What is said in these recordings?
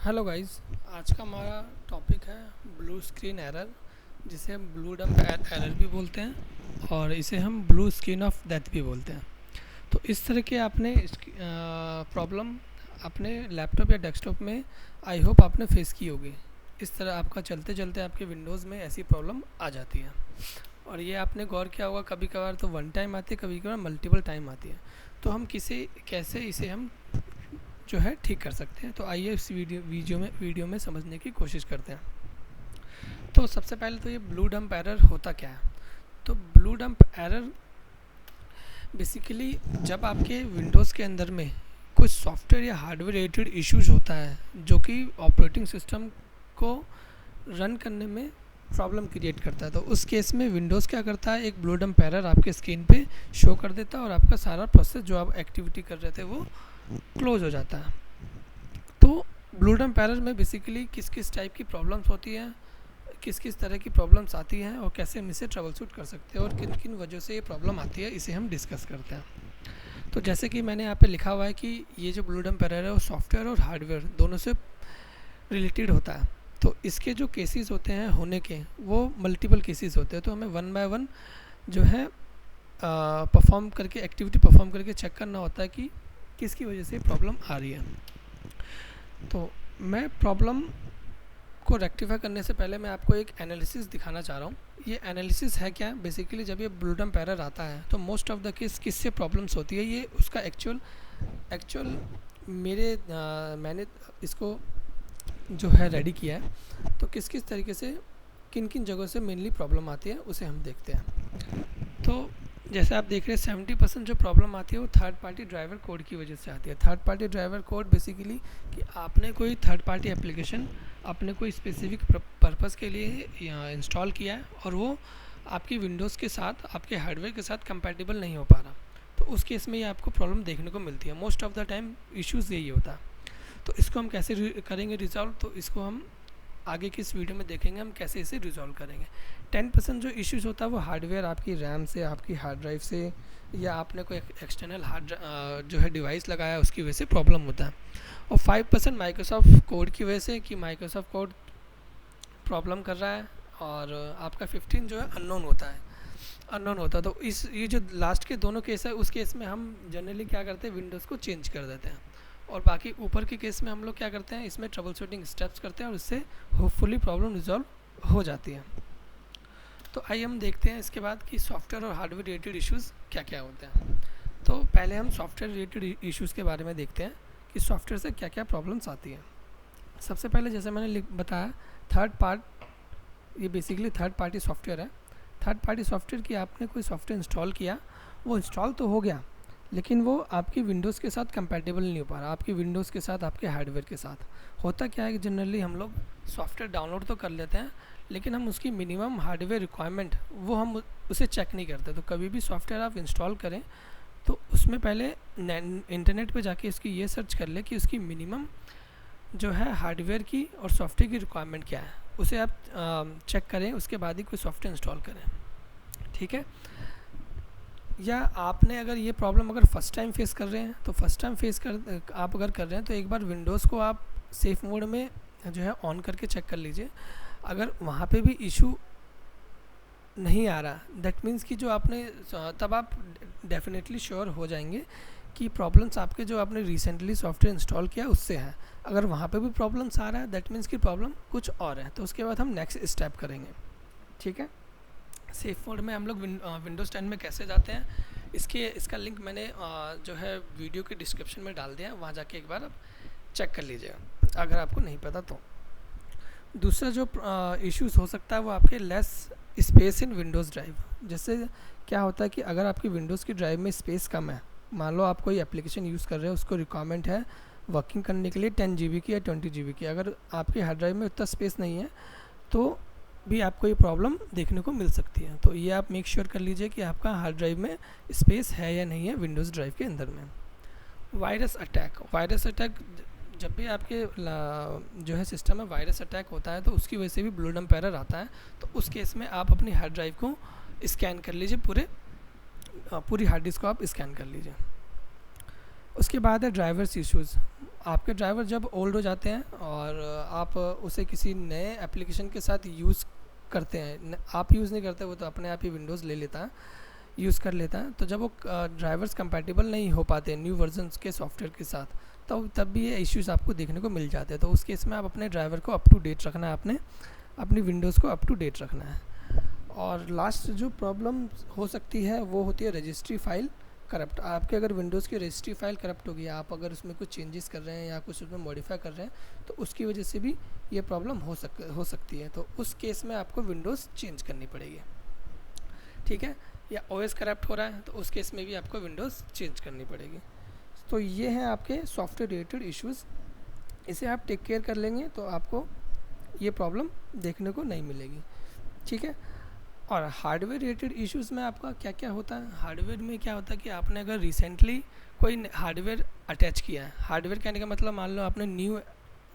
Hello guys. आज का हमारा टॉपिक है ब्लू स्क्रीन एरर, जिसे हम ब्लू डंप एरर भी बोलते हैं और इसे हम ब्लू स्क्रीन ऑफ डेथ भी बोलते हैं। तो इस तरह के आपने प्रॉब्लम अपने लैपटॉप या डेस्कटॉप में आई होप आपने फेस की होगी। इस तरह आपका चलते चलते आपके विंडोज़ में ऐसी प्रॉब्लम आ जाती है और ये आपने गौर किया होगा, कभी कभार तो वन टाइम आती है, कभी कभार मल्टीपल टाइम आती है। तो हम कैसे इसे हम जो है ठीक कर सकते हैं। तो आइए इस वीडियो में समझने की कोशिश करते हैं। तो सबसे पहले तो ये ब्लू डंप एरर होता क्या है। तो ब्लू डंप एरर बेसिकली जब आपके विंडोज़ के अंदर में कुछ सॉफ्टवेयर या हार्डवेयर रिलेटेड इश्यूज होता है जो कि ऑपरेटिंग सिस्टम को रन करने में प्रॉब्लम क्रिएट करता है, तो उस केस में विंडोज़ क्या करता है, एक ब्लू डंप एरर आपके स्क्रीन पे शो कर देता है और आपका सारा प्रोसेस जो आप एक्टिविटी कर रहे थे वो क्लोज हो जाता है। तो ब्लू डंप एरर में बेसिकली किस किस टाइप की प्रॉब्लम्स होती हैं, किस किस तरह की प्रॉब्लम्स आती हैं और कैसे हम इसे ट्रबल शूट कर सकते हैं और किन किन वजह से ये प्रॉब्लम आती है, इसे हम डिस्कस करते हैं। तो जैसे कि मैंने यहाँ पे लिखा हुआ है कि ये जो ब्लू डंप एरर है वो सॉफ्टवेयर और हार्डवेयर दोनों से रिलेटेड होता है। तो इसके जो केसेस होते हैं होने के वो मल्टीपल केसेस होते हैं। तो हमें वन बाय वन जो है परफॉर्म करके एक्टिविटी परफॉर्म करके चेक करना होता है कि किसकी वजह से प्रॉब्लम आ रही है। तो मैं प्रॉब्लम को रेक्टिफाई करने से पहले मैं आपको एक एनालिसिस दिखाना चाह रहा हूँ। ये एनालिसिस है क्या, बेसिकली जब ये ब्लू डंप एरर आता है तो मोस्ट ऑफ द केस किससे प्रॉब्लम्स होती है, ये उसका एक्चुअल मैंने इसको जो है रेडी किया है। तो किस किस तरीके से किन किन जगहों से मेनली प्रॉब्लम आती है उसे हम देखते हैं। तो जैसे आप देख रहे हैं 70% जो प्रॉब्लम आती है वो थर्ड पार्टी ड्राइवर कोड की वजह से आती है। Third party driver code basically कि आपने कोई थर्ड पार्टी एप्लीकेशन अपने कोई स्पेसिफिक पर्पस के लिए इंस्टॉल किया है और वो आपकी विंडोज़ के साथ आपके हार्डवेयर के साथ कंपैटिबल नहीं हो पा रहा। तो उस केस में ये आपको प्रॉब्लम देखने को मिलती है। Most of the time issues यही होता है। तो इसको हम कैसे करेंगे रिजॉल्व, तो इसको हम आगे की इस वीडियो में देखेंगे हम कैसे इसे रिजॉल्व करेंगे। 10% जो इश्यूज होता है वो हार्डवेयर आपकी रैम से, आपकी हार्ड ड्राइव से, या आपने कोई एक्सटर्नल जो है डिवाइस लगाया उसकी वजह से प्रॉब्लम होता है। और 5% माइक्रोसॉफ्ट कोड की वजह से कि माइक्रोसॉफ्ट कोड प्रॉब्लम कर रहा है। और आपका 15 जो है अननोन होता है। तो ये जो लास्ट के दोनों केस है उस केस में हम जनरली क्या करते हैं, विंडोज़ को चेंज कर देते हैं। और बाकी ऊपर के केस में हम लोग क्या करते हैं, इसमें ट्रबल शूटिंग स्टेप्स करते हैं और इससे होपफुली प्रॉब्लम रिजॉल्व हो जाती है। तो आइए हम देखते हैं इसके बाद कि सॉफ्टवेयर और हार्डवेयर रिलेटेड इश्यूज़ क्या क्या होते हैं। तो पहले हम सॉफ्टवेयर रिलेटेड इश्यूज़ के बारे में देखते हैं कि सॉफ्टवेयर से क्या क्या प्रॉब्लम्स आती हैं। सबसे पहले जैसे मैंने बताया ये बेसिकली थर्ड पार्टी सॉफ्टवेयर है। थर्ड पार्टी सॉफ्टवेयर की आपने कोई सॉफ्टवेयर इंस्टॉल किया, वो इंस्टॉल तो हो गया लेकिन वो आपकी विंडोज़ के साथ कंपैटिबल नहीं हो पा रहा, आपकी विंडोज़ के साथ, आपके हार्डवेयर के साथ। होता क्या है कि जनरली हम लोग सॉफ्टवेयर डाउनलोड तो कर लेते हैं लेकिन हम उसकी मिनिमम हार्डवेयर रिक्वायरमेंट वो हम उसे चेक नहीं करते। तो कभी भी सॉफ्टवेयर आप इंस्टॉल करें तो उसमें पहले इंटरनेट पे जाके इसकी ये सर्च कर ले कि उसकी मिनिमम जो है हार्डवेयर की और सॉफ्टवेयर की रिक्वायरमेंट क्या है, उसे आप चेक करें, उसके बाद ही कोई सॉफ्टवेयर इंस्टॉल करें। ठीक है। या आपने अगर ये प्रॉब्लम अगर फ़र्स्ट टाइम फेस कर रहे हैं तो आप अगर कर रहे हैं तो एक बार विंडोज़ को आप सेफ मोड में जो है ऑन करके चेक कर लीजिए। अगर वहाँ पे भी इशू नहीं आ रहा, दैट मीन्स कि जो आपने तब आप डेफिनेटली श्योर हो जाएंगे कि प्रॉब्लम्स आपके जो आपने रिसेंटली सॉफ्टवेयर इंस्टॉल किया उससे है। अगर वहाँ पे भी प्रॉब्लम्स आ रहा है दैट मीन्स कि प्रॉब्लम कुछ और है। तो उसके बाद हम नेक्स्ट स्टेप करेंगे। ठीक है। सेफ मोड में हम लोग विंडोज़ 10 में कैसे जाते हैं, इसका लिंक मैंने जो है वीडियो के डिस्क्रिप्शन में डाल दिया, वहाँ जाके एक बार आप चेक कर लीजिएगा अगर आपको नहीं पता तो। दूसरा जो इश्यूज हो सकता है वो आपके less space in Windows drive. जैसे क्या होता है कि अगर आपकी विंडोज़ की ड्राइव में स्पेस कम है, मान लो आप कोई एप्लीकेशन यूज़ कर रहे हो, उसको रिक्वायरमेंट है वर्किंग करने के लिए 10 GB की या 20 GB की, अगर आपकी हार्ड ड्राइव में उतना स्पेस नहीं है तो भी आपको ये प्रॉब्लम देखने को मिल सकती है। तो ये आप मेक श्योर कर लीजिए कि आपका हार्ड ड्राइव में स्पेस है या नहीं है विंडोज़ ड्राइव के अंदर में। वायरस अटैक जब भी आपके जो है सिस्टम में वायरस अटैक होता है तो उसकी वजह से भी ब्लू डंप एरर आता है। तो उस केस में आप अपनी हार्ड ड्राइव को स्कैन कर लीजिए, पूरी हार्ड डिस्क को आप स्कैन कर लीजिए। उसके बाद है ड्राइवर्स इश्यूज़। आपके ड्राइवर जब ओल्ड हो जाते हैं और आप उसे किसी नए एप्लीकेशन के साथ यूज़ करते हैं, आप यूज़ नहीं करते, वो तो अपने आप ही विंडोज़ ले लेता है, यूज़ कर लेता है, तो जब वो ड्राइवर्स कंपैटिबल नहीं हो पाते न्यू वर्जन्स के सॉफ्टवेयर के साथ, तो तब भी ये इश्यूज़ आपको देखने को मिल जाते हैं। तो उस केस में आप अपने ड्राइवर को अप टू डेट रखना है, आपने अपनी विंडोज़ को अप टू डेट रखना है। और लास्ट जो प्रॉब्लम हो सकती है वो होती है रजिस्ट्री फाइल करप्ट। आपके अगर विंडोज़ की रजिस्ट्री फाइल करप्ट होगी, आप अगर उसमें कुछ चेंजेस कर रहे हैं या कुछ उसमें मॉडिफाई कर रहे हैं, तो उसकी वजह से भी ये प्रॉब्लम हो सकती है। तो उस केस में आपको विंडोज़ चेंज करनी पड़ेगी, ठीक है। या ओएस करप्ट हो रहा है तो उस केस में भी आपको विंडोज़ चेंज करनी पड़ेगी। तो ये हैं आपके सॉफ्टवेयर रिलेटेड इश्यूज़, इसे आप टेक केयर कर लेंगे तो आपको ये प्रॉब्लम देखने को नहीं मिलेगी, ठीक है। और हार्डवेयर रिलेटेड इश्यूज़ में आपका क्या क्या होता है, हार्डवेयर में क्या होता है कि आपने अगर रिसेंटली कोई हार्डवेयर अटैच किया है, हार्डवेयर कहने का मतलब मान लो आपने न्यू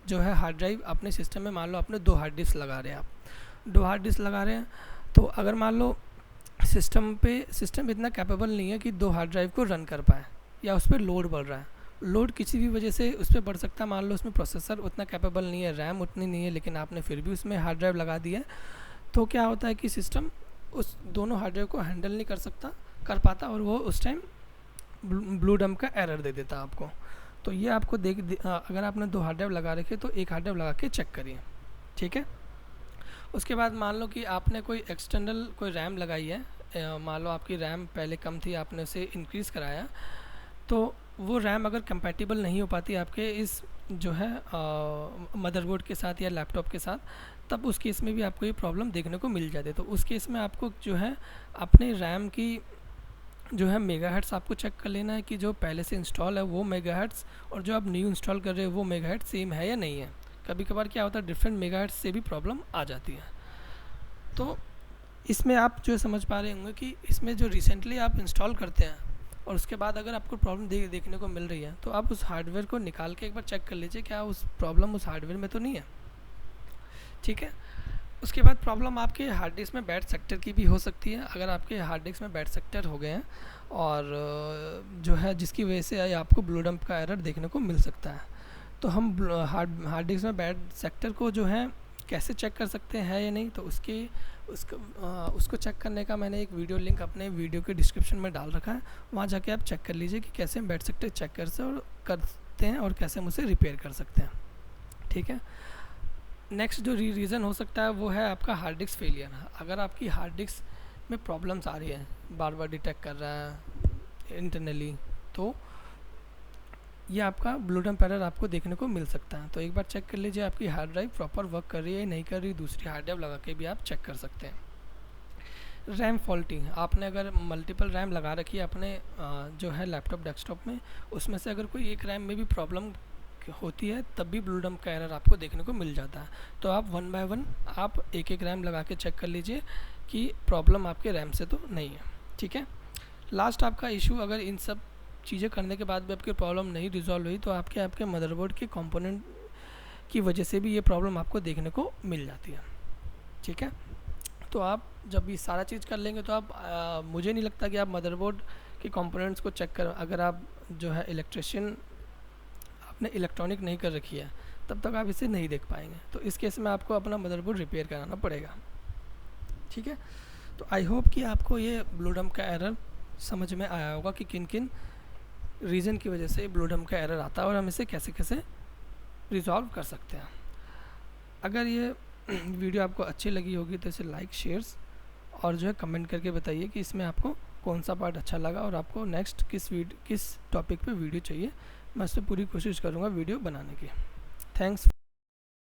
जो है हार्ड ड्राइव अपने सिस्टम में, मान लो आपने 2 हार्ड डिस्क लगा रहे हैं, आप 2 हार्ड डिस्क लगा रहे हैं, तो अगर मान लो सिस्टम इतना कैपेबल नहीं है कि 2 हार्ड ड्राइव को रन कर पाए, या उस पर लोड बढ़ रहा है, लोड किसी भी वजह से उस पर बढ़ सकता है, मान लो उसमें प्रोसेसर उतना कैपेबल नहीं है, रैम उतनी नहीं है, लेकिन आपने फिर भी उसमें हार्ड ड्राइव लगा दी है, तो क्या होता है कि सिस्टम उस दोनों हार्ड ड्राइव को हैंडल नहीं कर पाता और वो उस टाइम ब्लू डंप का एरर दे देता है आपको। तो ये आपको अगर आपने 2 हार्ड ड्राइव लगा रखे तो एक हार्ड ड्राइव लगा के चेक करिए, ठीक है। उसके बाद मान लो कि आपने कोई एक्सटर्नल कोई रैम लगाई है, मान लो आपकी रैम पहले कम थी, आपने उसे इंक्रीज़ कराया, तो वो रैम अगर कंपैटिबल नहीं हो पाती आपके इस जो है मदरबोर्ड के साथ या लैपटॉप के साथ, तब उस केस में भी आपको ये प्रॉब्लम देखने को मिल जाती है। तो उस केस में आपको जो है अपने रैम की जो है मेगाहर्ट्ज़ आपको चेक कर लेना है कि जो पहले से इंस्टॉल है वो मेगाहर्ट्ज़ और जो आप न्यू इंस्टॉल कर रहे हो वो मेगाहर्ट्ज़ सेम है या नहीं है। कभी कभार क्या होता है डिफरेंट मेगाहर्ट्ज़ से भी प्रॉब्लम आ जाती है। तो इसमें आप जो समझ पा रहे होंगे कि इसमें जो रिसेंटली आप इंस्टॉल करते हैं और उसके बाद अगर आपको प्रॉब्लम देखने को मिल रही है, तो आप उस हार्डवेयर को निकाल के एक बार चेक कर लीजिए क्या उस प्रॉब्लम उस हार्डवेयर में तो नहीं है, ठीक है। उसके बाद प्रॉब्लम आपके हार्ड डिस्क में बैड सेक्टर की भी हो सकती है। अगर आपके हार्ड डिस्क में बैड सेक्टर हो गए हैं और जो है जिसकी वजह से आपको ब्लू डंप का एरर देखने को मिल सकता है, तो हम हार्ड डिस्क में बैड सेक्टर को जो है कैसे चेक कर सकते हैं या नहीं, तो उसको चेक करने का मैंने एक वीडियो लिंक अपने वीडियो के डिस्क्रिप्शन में डाल रखा है, वहाँ जाके आप चेक कर लीजिए कि कैसे हम बैड सेक्टर चेक करते हैं और कैसे हम उसे रिपेयर कर सकते हैं, ठीक है। नेक्स्ट जो रीज़न हो सकता है वो है आपका हार्ड डिस्क फेलियर। अगर आपकी हार्ड डिस्क में प्रॉब्लम्स आ रही है, बार बार डिटेक्ट कर रहा है इंटरनली, तो ये आपका ब्लू डंप एरर आपको देखने को मिल सकता है। तो एक बार चेक कर लीजिए आपकी हार्ड ड्राइव प्रॉपर वर्क कर रही है या नहीं कर रही, दूसरी हार्ड ड्राइव लगा के भी आप चेक कर सकते हैं। रैम फॉल्टी, आपने अगर मल्टीपल रैम लगा रखी है अपने जो है लैपटॉप डेस्कटॉप में, उसमें से अगर कोई एक रैम में भी प्रॉब्लम होती है तब भी ब्लू डंप का एरर आपको देखने को मिल जाता है। तो आप 1 बाय 1 आप एक रैम लगा के चेक कर लीजिए कि प्रॉब्लम आपके रैम से तो नहीं है, ठीक है। लास्ट आपका इशू, अगर इन सब चीज़ें करने के बाद भी आपकी प्रॉब्लम नहीं रिजॉल्व हुई, तो आपके मदरबोर्ड के कंपोनेंट की वजह से भी ये प्रॉब्लम आपको देखने को मिल जाती है, ठीक है। तो आप जब ये सारा चीज़ कर लेंगे तो आप मुझे नहीं लगता कि आप मदरबोर्ड के कंपोनेंट्स को चेक कर, अगर आप जो है इलेक्ट्रिशियन आपने इलेक्ट्रॉनिक नहीं कर रखी है तब तक आप इसे नहीं देख पाएंगे। तो इस केस में आपको अपना मदरबोर्ड रिपेयर कराना पड़ेगा, ठीक है। तो आई होप कि आपको ये ब्लू डंप का एरर समझ में आया होगा कि किन किन रीज़न की वजह से ब्लू डंप का एरर आता है और हम इसे कैसे कैसे रिजॉल्व कर सकते हैं। अगर ये वीडियो आपको अच्छी लगी होगी तो इसे लाइक शेयर्स और जो है कमेंट करके बताइए कि इसमें आपको कौन सा पार्ट अच्छा लगा और आपको नेक्स्ट किस टॉपिक पे वीडियो चाहिए। मैं उस पर पूरी कोशिश करूँगा वीडियो बनाने की। थैंक्स।